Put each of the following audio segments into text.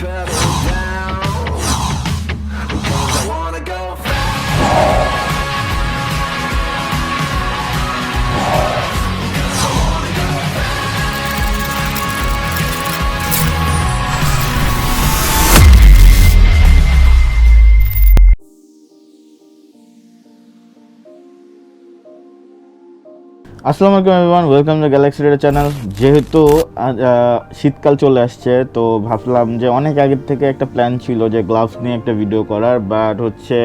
pedal down, 'cause I wanna go fast. আসসালামু আলাইকুম everyone, welcome to Galaxy radio channel. যেহেতু শীতকাল চলে আসছে, তো ভাবলাম যে অনেক আগের থেকে একটা প্ল্যান ছিল যে গ্লাভস নিয়ে একটা ভিডিও করার, বাট হচ্ছে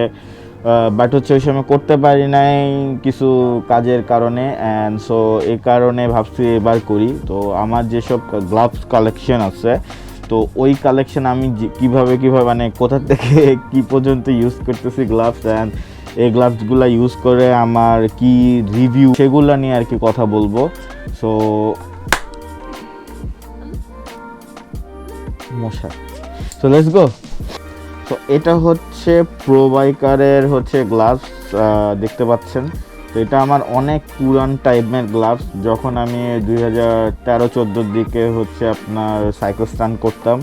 ওই সময় করতে পারি নাই কিছু কাজের কারণে। অ্যান্ড সো এই কারণে ভাবছি এবার করি। তো আমার যেসব গ্লাভস কালেকশন আছে, তো ওই কালেকশন আমি কীভাবে মানে কোথা থেকে কি পর্যন্ত ইউজ করতেছি গ্লাভস, অ্যান্ড এই গ্লাভসগুলো ইউজ করে আমার কি রিভিউ, সেগুলো নিয়ে আর কি কথা বলবো। So let's go. তো এটা হচ্ছে প্রো বাইকারের হচ্ছে গ্লাভস, দেখতে পাচ্ছেন। তো এটা আমার অনেক পুরান টাইপের গ্লাভস। যখন আমি 2013-14 দিকে হচ্ছে আপনার সাইকেল স্টান্ট করতাম,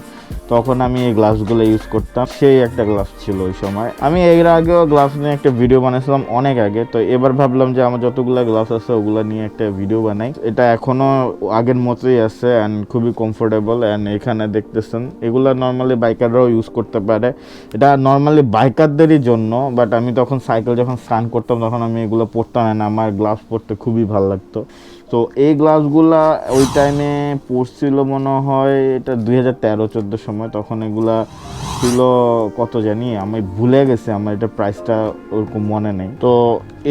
তখন আমি এই গ্লাভসগুলো ইউজ করতাম। সেই একটা গ্লাভস ছিল ওই সময়। আমি এর আগেও গ্লাভস নিয়ে একটা ভিডিও বানিয়েছিলাম অনেক আগে। তো এবার ভাবলাম যে আমার যতগুলো গ্লাভস আছে ওগুলো নিয়ে একটা ভিডিও বানাই। এটা এখনও আগের মতোই আছে অ্যান্ড খুবই কমফোর্টেবল। অ্যান্ড এখানে দেখতেছেন এগুলো নর্মালি বাইকাররাও ইউজ করতে পারে। এটা নর্মালি বাইকারদেরই জন্য, বাট আমি তখন সাইকেল যখন স্টান্ট করতাম তখন আমি এগুলো পরতাম না। আমার গ্লাভস পরতে খুবই ভালো লাগতো। তো এই গ্লাভসগুলা ওই টাইমে পড়ছিল মনে হয় এটা 2013-14 সময়। তখন এগুলা ছিল কত জানি, আমি ভুলে গেছি, আমার এটা প্রাইসটা ওরকম মনে নেই। তো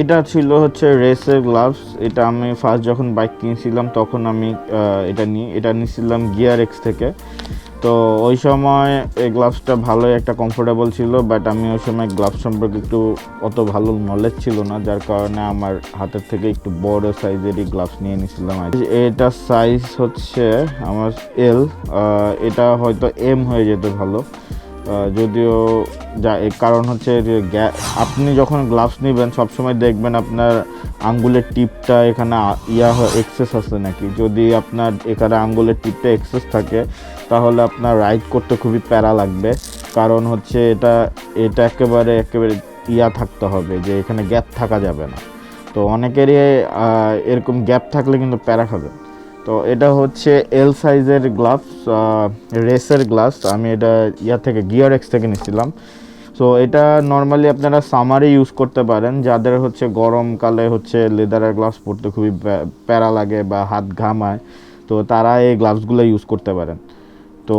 এটা ছিল হচ্ছে রেসের গ্লাভস। এটা আমি ফার্স্ট যখন বাইক কিনছিলাম তখন আমি এটা নিয়েছিলাম গিয়ার এক্স থেকে। তো ওই সময় এই গ্লাভসটা ভালোই একটা কমফোর্টেবল ছিল, বাট আমি ওই সময় গ্লাভস সম্পর্কে একটু অত ভালো নলেজ ছিল না, যার কারণে আমার হাতের থেকে একটু বড় সাইজেরই গ্লাভস নিয়ে নিয়েছিলাম। এটা সাইজ হচ্ছে আমার এল, এটা হয়তো এম হয়ে যেত ভালো, যদিও কারণ হচ্ছে আপনি যখন গ্লাভস নেবেন সবসময় দেখবেন আপনার আঙ্গুলের টিপটা এখানে এক্সেস আছে নাকি। যদি আপনার এখানে আঙ্গুলের টিপটা এক্সেস থাকে তাহলে আপনার রাইড করতে খুবই প্যারা লাগবে। কারণ হচ্ছে এটা একেবারে থাকতে হবে যে এখানে গ্যাপ থাকা যাবে না। তো অনেকেরই এরকম গ্যাপ থাকলে কিন্তু প্যারা খাবে। তো এটা হচ্ছে এল সাইজের গ্লাভস, রেসের গ্লাভস। আমি এটা থেকে গিয়ার এক্স থেকে নিয়েছিলাম। সো এটা নর্মালি আপনারা সামারে ইউজ করতে পারেন, যাদের হচ্ছে গরমকালে হচ্ছে লেদারের গ্লাভস পরতে খুবই প্যারা লাগে বা হাত ঘামায়, তো তারা এই গ্লাভসগুলো ইউজ করতে পারেন। তো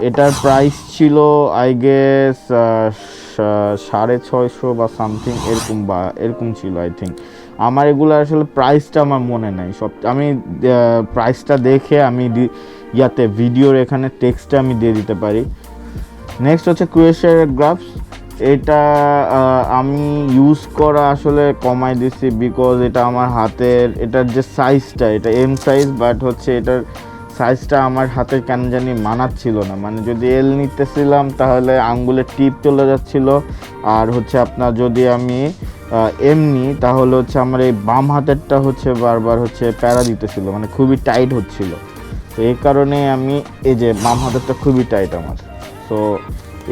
এটার প্রাইস ছিল আই গেস 650 বা সামথিং এরকম ছিল আই থিঙ্ক। আমার এগুলো আসলে প্রাইসটা আমার মনে নাই। আমি প্রাইসটা দেখে আমি ভিডিওর এখানে টেক্সটে আমি দিয়ে দিতে পারি। নেক্সট হচ্ছে ক্রুয়েশার গ্লাভস। এটা আমি ইউজ করা আসলে কমাই দিছি, বিকজ এটা আমার হাতের, এটার যে সাইজটা এটা এম সাইজ, বাট হচ্ছে এটার সাইজটা আমার হাতের কেন জানি মানাচ্ছিল না। মানে যদি এল নিতেছিলাম তাহলে আঙ্গুলের টিপ চলে যাচ্ছিল, আর হচ্ছে আপনার যদি আমি এম নিই তাহলে হচ্ছে আমার এই বাম হাতেরটা হচ্ছে বারবার হচ্ছে প্যারা দিতেছিল, মানে খুবই টাইট হচ্ছিল। তো এই কারণে আমি এই যে বাম হাতেরটা খুবই টাইট আমার। তো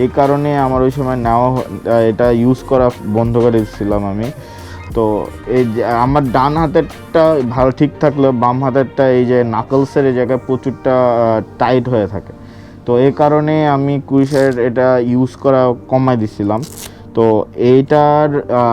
এই কারণে আমার ওই সময় এটা ইউজ করা বন্ধ করে দিচ্ছিলাম আমি। তো এই যে আমার ডান হাতেরটা ভালো ঠিক থাকলেও বাম হাতেরটা এই যে নাকলসের এই জায়গায় প্রচুরটা টাইট হয়ে থাকে। তো এই কারণে আমি কুইশার এটা ইউজ করা কমাই দিছিলাম। তো এইটার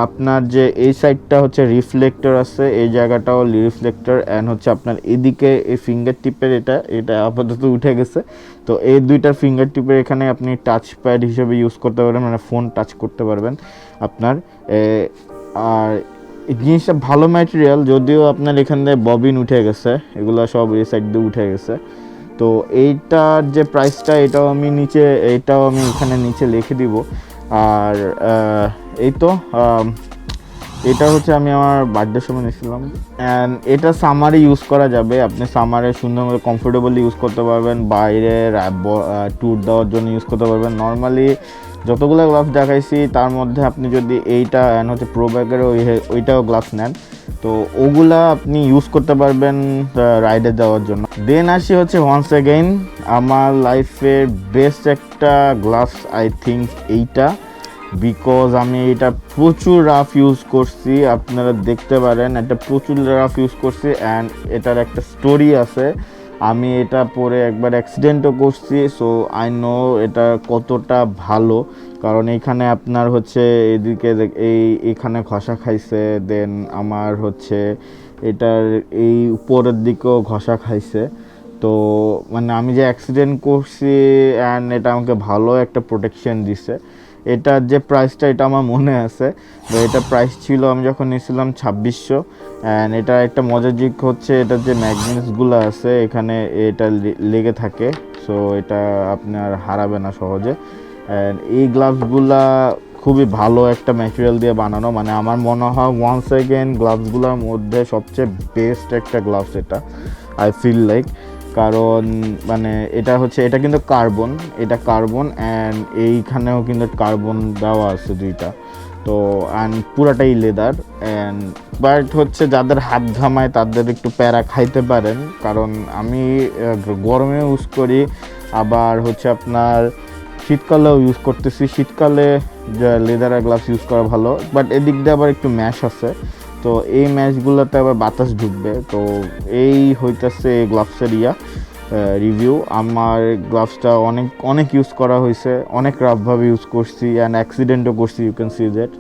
আপনার যে এই সাইডটা হচ্ছে রিফ্লেক্টর আছে, এই জায়গাটাও রিফ্লেক্টর, অ্যান্ড হচ্ছে আপনার এদিকে এই ফিঙ্গার টিপের এটা আপাতত উঠে গেছে। তো এই দুইটার ফিঙ্গার টিপের এখানে আপনি টাচ প্যাড হিসেবে ইউজ করতে পারবেন, মানে ফোন টাচ করতে পারবেন আপনার। আর এই জিনিসটা ভালো ম্যাটেরিয়াল, যদিও আপনার এখান দিয়ে ববিন উঠে গেছে, এগুলো সব এই সাইড দিয়ে উঠে গেছে। তো এইটার যে প্রাইসটা এটাও আমি এখানে নিচে লিখে দিব। আর এই তো এটা হচ্ছে আমি আমার বার্থডের সময় নিয়েছিলাম। অ্যান্ড এটা সামারে ইউজ করা যাবে, আপনি সামারে সুন্দর করে কমফোর্টেবলি ইউজ করতে পারবেন, বাইরে ট্যুর দেওয়ার জন্য ইউজ করতে পারবেন। নর্মালি যতগুলো গ্লাভস দেখাইছি তার মধ্যে আপনি যদি এইটা অ্যান্ড হচ্ছে প্রো বাইকের ওইটাও গ্লাভস নেন, তো ওগুলা আপনি ইউজ করতে পারবেন রাইডে যাওয়ার জন্য। দেন আসি হচ্ছে ওয়ান্স অ্যাগেইন আমার লাইফের বেস্ট একটা গ্লাভস আই থিঙ্ক এইটা, বিকজ আমি এটা প্রচুর রাফ ইউজ করছি, আপনারা দেখতে পারেন এটা প্রচুর রাফ ইউজ করছি অ্যান্ড এটার একটা স্টোরি আছে। আমি এটা পরে একবার অ্যাক্সিডেন্টও করছি, সো আই নো এটা কতটা ভালো, কারণ এইখানে আপনার হচ্ছে এদিকে এইখানে ঘষা খাইছে, দেন আমার হচ্ছে এটার এই উপরের দিকেও ঘষা খাইছে। তো মানে আমি যে অ্যাক্সিডেন্ট করছি অ্যান্ড এটা আমাকে ভালো একটা প্রোটেকশন দিছে। এটার যে প্রাইসটা এটা আমার মনে আছে, তো এটা প্রাইস ছিল আমি যখন নিয়েছিলাম 2600। অ্যান্ড এটা একটা মজার দিক হচ্ছে এটার যে ম্যাগনেটসগুলো আছে এখানে এটা লেগে থাকে, সো এটা আপনার হারাবে না সহজে। অ্যান্ড এই গ্লাভসগুলা খুবই ভালো একটা ম্যাটেরিয়াল দিয়ে বানানো, মানে আমার মনে হয় ওয়ান্স অ্যাগেন গ্লাভসগুলোর মধ্যে সবচেয়ে বেস্ট একটা গ্লাভস এটা আই ফিল লাইক। কারণ মানে এটা হচ্ছে এটা কিন্তু কার্বন, এটা কার্বন অ্যান্ড এইখানেও কিন্তু কার্বন দেওয়া আছে দুইটা, তো অ্যান্ড পুরাটাই লেদার। অ্যান্ড বাট হচ্ছে যাদের হাত ঘামায় তাদের একটু প্যারা খাইতে পারেন, কারণ আমি গরমে ইউজ করি, আবার হচ্ছে আপনার শীতকালেও ইউজ করতেছি। শীতকালে লেদারের গ্লাভস ইউজ করা ভালো, বাট এদিক দিয়ে আবার একটু ম্যাশ আছে, তো এই ম্যাচগুলোতে আবার বাতাস ঢুকবে। তো এই হইতেছে এই গ্লাভসের রিভিউ। আমার গ্লাভসটা অনেক অনেক ইউজ করা হয়েছে, অনেক রাফভাবে ইউজ করছি অ্যান্ড অ্যাক্সিডেন্টও করছি, you can see that.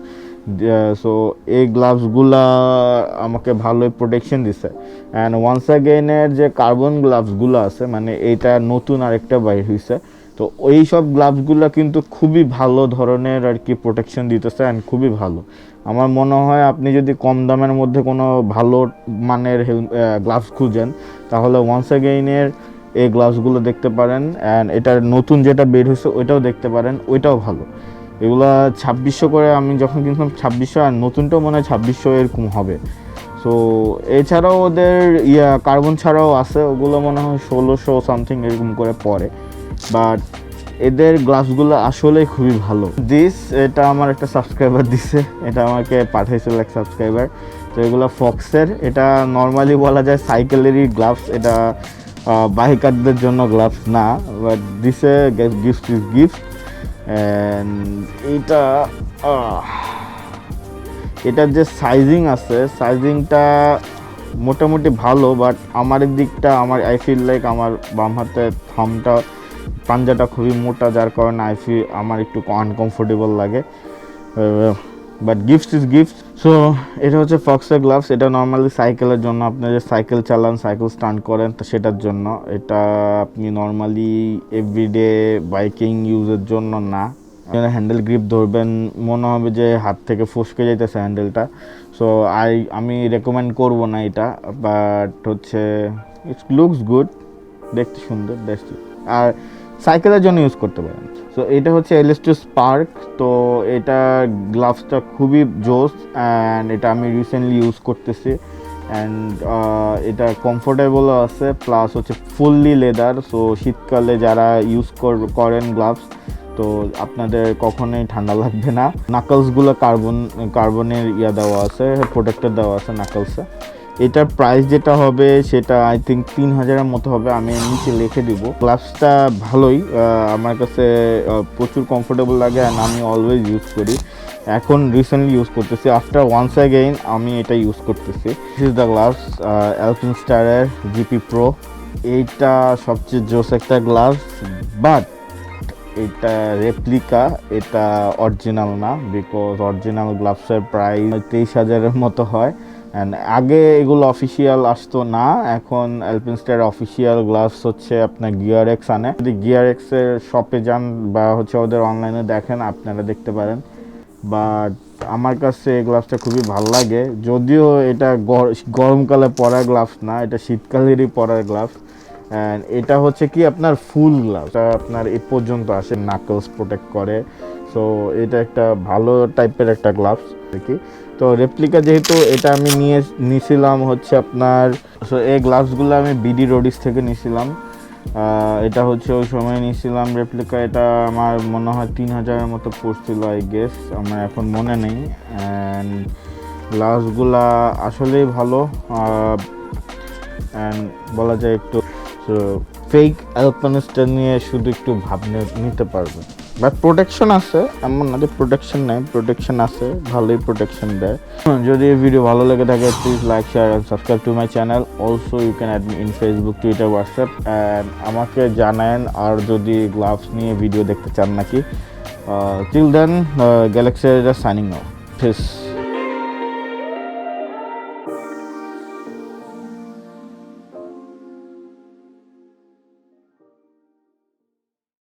So এই গ্লাভসগুলা আমাকে ভালোই প্রোটেকশন দিছে। অ্যান্ড ওয়ান্স অ্যাগেইনের যে কার্বন গ্লাভসগুলো আছে, মানে এইটা নতুন আরেকটা বাইর হয়েছে, তো ওই সব গ্লাভসগুলো কিন্তু খুবই ভালো ধরনের আর কি প্রোটেকশন দিতেছে অ্যান্ড খুবই ভালো। আমার মনে হয় আপনি যদি কম দামের মধ্যে কোনো ভালো মানের গ্লাভস খুঁজেন তাহলে ওয়ান্স অ্যাগেইনের এই গ্লাভসগুলো দেখতে পারেন, অ্যান্ড এটার নতুন যেটা বের হয়েছে ওইটাও দেখতে পারেন, ওইটাও ভালো। এগুলা 2600 করে আমি যখন কিনলাম 2600, আর নতুনটাও মনে হয় 2600 এরকম হবে। সো এছাড়াও ওদের কার্বন ছাড়াও আছে, ওগুলো মনে হয় 1600 সামথিং এরকম করে পড়ে, বাট এদের গ্লাভসগুলো আসলে খুবই ভালো। এটা আমার একটা সাবস্ক্রাইবার দিছে, এটা আমাকে পাঠাইছিল এক সাবস্ক্রাইবার। তো এগুলো ফক্সের, এটা নর্মালি বলা যায় সাইকেলেরই গ্লাভস, এটা বাইকারদের জন্য গ্লাভস না, বাট দিছে গিফট ইজ গিফট। অ্যান্ড এটার যে সাইজিং আছে, সাইজিংটা মোটামুটি ভালো, বাট আমার দিকটা আই ফিল লাইক আমার বাম হাতের থামটা পাঞ্জাটা খুবই মোটা, যার কারণে আমার একটু আনকমফোর্টেবল লাগে, but gift is gift. So এটা হচ্ছে ফক্সের গ্লাভস। এটা নর্মালি সাইকেলের জন্য, আপনি যে সাইকেল চালান, সাইকেল স্টান্ট করেন, তো সেটার জন্য। এটা আপনি নর্মালি এভরিডে বাইকিং ইউজের জন্য না। হ্যান্ডেল গ্রিপ ধরবেন মনে হবে যে হাত থেকে ফসকে যাইতেছে হ্যান্ডেলটা, সো আমি রেকমেন্ড করব না এটা, বাট হচ্ছে ইটস লুকস গুড, দেখতে সুন্দর, দেখতে। আর সাইকেলের জন্য ইউজ করতে পারেন। সো এটা হচ্ছে LS2 স্পার্ক। তো এটা গ্লাভসটা খুবই জোস অ্যান্ড এটা আমি রিসেন্টলি ইউজ করতেছি, অ্যান্ড এটা কমফোর্টেবলও আছে, প্লাস হচ্ছে ফুললি লেদার। সো শীতকালে যারা ইউজ করেন গ্লাভস, তো আপনাদের কখনোই ঠান্ডা লাগবে না। নাকলসগুলো কার্বনের দেওয়া আছে, প্রোটেক্টর দেওয়া আছে নাকলসে। এটার প্রাইস যেটা হবে সেটা আই থিঙ্ক 3000-এর মতো হবে, আমি নিচে লিখে দিব। গ্লাভসটা ভালোই, আমার কাছে প্রচুর কমফোর্টেবল লাগে অ্যান্ড আমি অলওয়েজ ইউজ করি। এখন রিসেন্টলি ইউজ করতেছি, আফটার ওয়ান্স অ্যাগেইন আমি এটা ইউজ করতেছি। দিস ইজ দ্য গ্লাভস অ্যালপিনস্টারের GP Pro। এইটা সবচেয়ে জোস একটা গ্লাভস, বাট এটা রেপ্লিকা, এটা অরিজিনাল না, বিকজ অরিজিনাল গ্লাভসের প্রাইস 23,000-এর মতো হয়। অ্যান্ড আগে এগুলো অফিসিয়াল আসতো না, এখন অ্যালপিনস্টার অফিসিয়াল গ্লাভস হচ্ছে আপনার গিয়ারএক্স আনে। যদি গিয়ারএক্সের শপে যান বা হচ্ছে ওদের অনলাইনে দেখেন, আপনারা দেখতে পারেন। বাট আমার কাছে এই গ্লাভসটা খুবই ভালো লাগে, যদিও এটা গরমকালে পরার গ্লাভস না, এটা শীতকালেরই পরার গ্লাভস। অ্যান্ড এটা হচ্ছে কি আপনার ফুল গ্লাভস, এটা আপনার এ পর্যন্ত আসে, নাকলস প্রোটেক্ট করে। সো এটা একটা ভালো টাইপের একটা গ্লাভস আর কি। তো রেপ্লিকা যেহেতু এটা আমি নিয়েছিলাম হচ্ছে আপনার, সো এই গ্লাভসগুলো আমি BD রোডিস থেকে নিয়েছিলাম। এটা হচ্ছে ওই সময় নিয়েছিলাম রেপ্লিকা, এটা আমার মনে হয় 3000-এর মতো পড়ছিল আই গেস, আমার এখন মনে নেই। অ্যান্ড গ্লাসগুলা আসলেই ভালো, অ্যান্ড বলা যায় একটু ফেক অ্যালপানিস্টা নিয়ে শুধু একটু ভাবনে নিতে পারবে, বাট প্রোটেকশন আছে, এমন না যে প্রোটেকশন নেই, প্রোটেকশন আছে, ভালোই প্রোটেকশন দেয়। যদি এই ভিডিও ভালো লেগে থাকে please like, share and subscribe to my channel. Also you can add me in Facebook, Twitter, WhatsApp, and আমাকে জানান আর যদি গ্লাভস নিয়ে ভিডিও দেখতে চান নাকি। Till then, Galaxy signing off, piece.